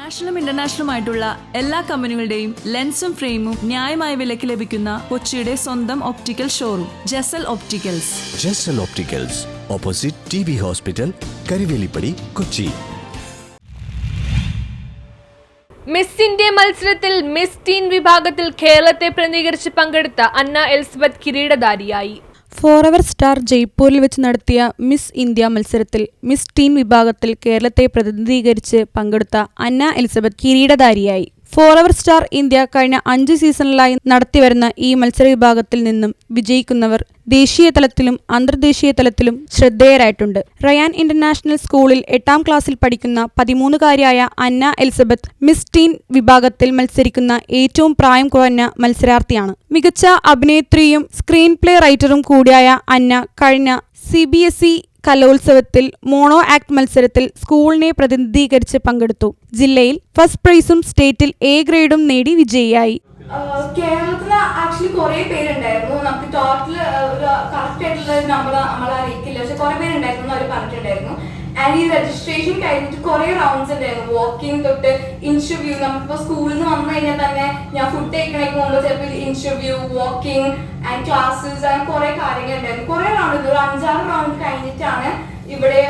നാഷണലും ഇന്റർനാഷണലുമായിട്ടുള്ള എല്ലാ കമ്പനികളുടെയും ലെൻസും ഫ്രെയിമും ന്യായമായ വിലയ്ക്ക് ലഭിക്കുന്ന കൊച്ചിയുടെ സ്വന്തം ഒപ്റ്റിക്കൽ ഷോറൂം ജസൽ ഒപ്റ്റിക്കൽസ്. ജസൽ opticals, opposite TB hospital, Karuvelippady, Kochi. Miss India മത്സരത്തിൽ മിസ് ടീൻ വിഭാഗത്തിൽ കേരളത്തെ പ്രതിനിധീകരിച്ച് പങ്കെടുത്ത അന്ന എലിസബത്ത് കിരീടധാരിയായി. ഫോറെവർ സ്റ്റാർ ജയ്പൂരിൽ വെച്ച് നടത്തിയ മിസ് ഇന്ത്യ മത്സരത്തിൽ മിസ് ടീൻ വിഭാഗത്തിൽ കേരളത്തെ പ്രതിനിധീകരിച്ച് പങ്കെടുത്ത അന്ന എലിസബത്ത് കിരീടധാരിയായി. ഫോറെവർ സ്റ്റാർ ഇന്ത്യ കഴിഞ്ഞ 5 സീസണിലായി നടത്തിവരുന്ന ഈ മത്സര വിഭാഗത്തിൽ നിന്നും വിജയിക്കുന്നവർ ദേശീയ തലത്തിലും അന്തർദേശീയ തലത്തിലും ശ്രദ്ധേയരായിട്ടുണ്ട്. റയാൻ ഇന്റർനാഷണൽ സ്കൂളിൽ 8ാം ക്ലാസ്സിൽ പഠിക്കുന്ന 13-കാരിയായ അന്ന എലിസബത്ത് മിസ് ടീൻ വിഭാഗത്തിൽ മത്സരിക്കുന്ന ഏറ്റവും പ്രായം കുറഞ്ഞ മത്സരാർത്ഥിയാണ്. മികച്ച അഭിനേത്രിയും സ്ക്രീൻ പ്ലേ റൈറ്ററും കൂടിയായ അന്ന കഴിഞ്ഞ CBSE കലോത്സവത്തിൽ മോണോ ആക്ട് മത്സരത്തിൽ സ്കൂളിനെ പ്രതിനിധീകരിച്ച് പങ്കെടുത്തു. ജില്ലയിൽ ഫസ്റ്റ് പ്രൈസും സ്റ്റേറ്റിൽ A ഗ്രേഡും നേടി വിജയിയായി. കേരളത്തിൽ ആക്ച്വലി കുറെ പേരുണ്ടായിരുന്നു. നമുക്ക് ടോട്ടൽ കറക്റ്റ് ആയിട്ടുള്ള നമ്പർ നമ്മളെ അറിയിക്കില്ല, പക്ഷെ കുറെ പേരുണ്ടായിരുന്നു അവർ പറഞ്ഞിട്ടുണ്ടായിരുന്നു. ആൻഡ് ഈ രജിസ്ട്രേഷൻ കഴിഞ്ഞിട്ട് കുറെ റൗണ്ട്സ് ഉണ്ടായിരുന്നു. വാക്കിംഗ് തൊട്ട് ഇന്റർവ്യൂ, നമുക്കിപ്പോൾ സ്കൂളിൽ നിന്ന് വന്നു കഴിഞ്ഞാൽ തന്നെ ഞാൻ ഫുഡ് കഴിക്കണേക്ക് മുമ്പ് ചിലപ്പോൾ ഇന്റർവ്യൂ, വാക്കിംഗ് ആൻഡ് ക്ലാസ്സസ്, അങ്ങനെ കുറെ കാര്യങ്ങൾ ഉണ്ടായിരുന്നു. കുറെ റൗണ്ട്, ഒരു 5-6 റൗണ്ട് കഴിഞ്ഞിട്ടാണ് ഇവിടെ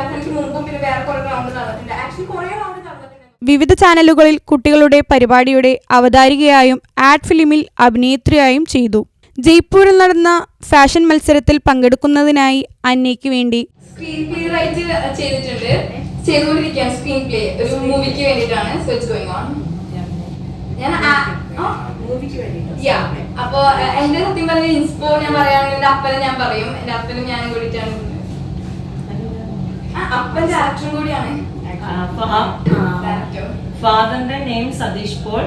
എനിക്ക് മുമ്പും പിന്നെ വേറെ കുറെ റൗണ്ട് നടന്നിട്ടുണ്ട്. ആക്ച്വലി കുറെ റൗണ്ട് നടന്നിട്ടുണ്ട്. വിവിധ ചാനലുകളിൽ കുട്ടികളുടെ പരിപാടിയുടെ അവതാരികയായും ആഡ് ഫിലിമിൽ അഭിനേത്രിയായും ചെയ്തു. ജയ്പൂരിൽ നടന്ന ഫാഷൻ മത്സരത്തിൽ പങ്കെടുക്കുന്നതിനായി അന്നയ്ക്ക് വേണ്ടി സ്ക്രീൻ പ്ലേ റൈറ്റ് ചെയ്തുകൊണ്ടിരിക്കുകയാണ്. സ്ക്രീൻ പ്ലേ ഒരു മൂവിക്ക് വേണ്ടിയിട്ടാണ്. So it's going on. അപ്പൊ എന്റെ സത്യം പറഞ്ഞ ഇൻസ്പോ ഞാൻ പറയുകയാണെങ്കിൽ എന്റെ അപ്പനെ ഞാൻ പറയും. എന്റെ അപ്പനും ഞാനും കൂടിയിട്ടാണ്. അപ്പൻ ഡയറക്ടറും കൂടിയാണ്. ഫാദറിന്റെ നെയിം സതീഷ് പോൾ.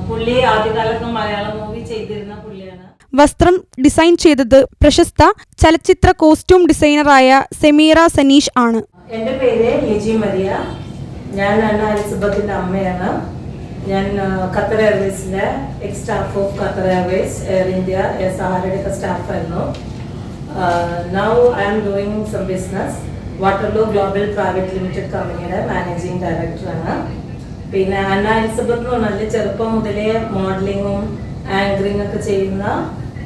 പുള്ളി ആദ്യകാലത്ത് മലയാളം മൂവി ചെയ്തിരുന്ന പുള്ളിയാണ്. വസ്ത്രം ഡിസൈൻ ചെയ്തത് പ്രശസ്ത ചലച്ചിത്ര കോസ്റ്റ്യൂം ഡിസൈനറായ സെമീറ സനീഷ് ആണ്. എൻ്റെ പേര് ലിജി മരിയ. ഞാൻ അന്ന എലിസബത്തിന്റെ അമ്മയാണ്. ഞാൻ ഖത്തർ എയർവേസിലെ ex staff of Qatar Airways, Air India SRയുടെ സ്റ്റാഫായിരുന്നു. Now I am doing some business. Waterloo global private limited കമ്പനിയുടെ മാനേജിങ് ഡയറക്ടറാണ്. പിന്നെ അന്ന എലിസബത്ത് എന്ന് പറഞ്ഞാൽ ചെറുപ്പം മുതലേ മോഡലിങ്ങും ആങ്കറിങ് ഒക്കെ ചെയ്യുന്ന,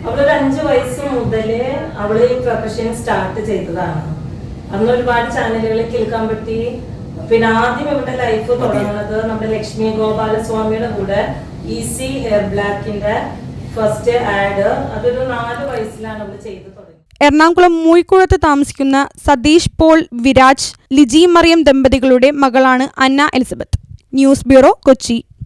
അവളൊരു 5 വയസ്സ് മുതലേ അവള് ഈ പ്രൊഫഷൻ സ്റ്റാർട്ട് ചെയ്തതാണ്. അന്ന് ഒരുപാട് ചാനലുകളിൽ കേൾക്കാൻ പറ്റി. പിന്നെ ആദ്യം ഇവിടെ ലൈഫ് തുടങ്ങുന്നത് നമ്മുടെ ലക്ഷ്മി ഗോപാലസ്വാമിയുടെ കൂടെ ഈസി ഹെയർ ബ്ലാക്കിന്റെ ഫസ്റ്റ് ആഡ്, അതൊരു 4 വയസ്സിലാണ് അവള് ചെയ്ത് തുടങ്ങി. എറണാകുളം മൂയിക്കുളത്ത് താമസിക്കുന്ന സതീഷ് പോൾ വിരാജ്, ലിജി മറിയം ദമ്പതികളുടെ മകളാണ് അന്ന എലിസബത്ത്. News bureau, Kochi.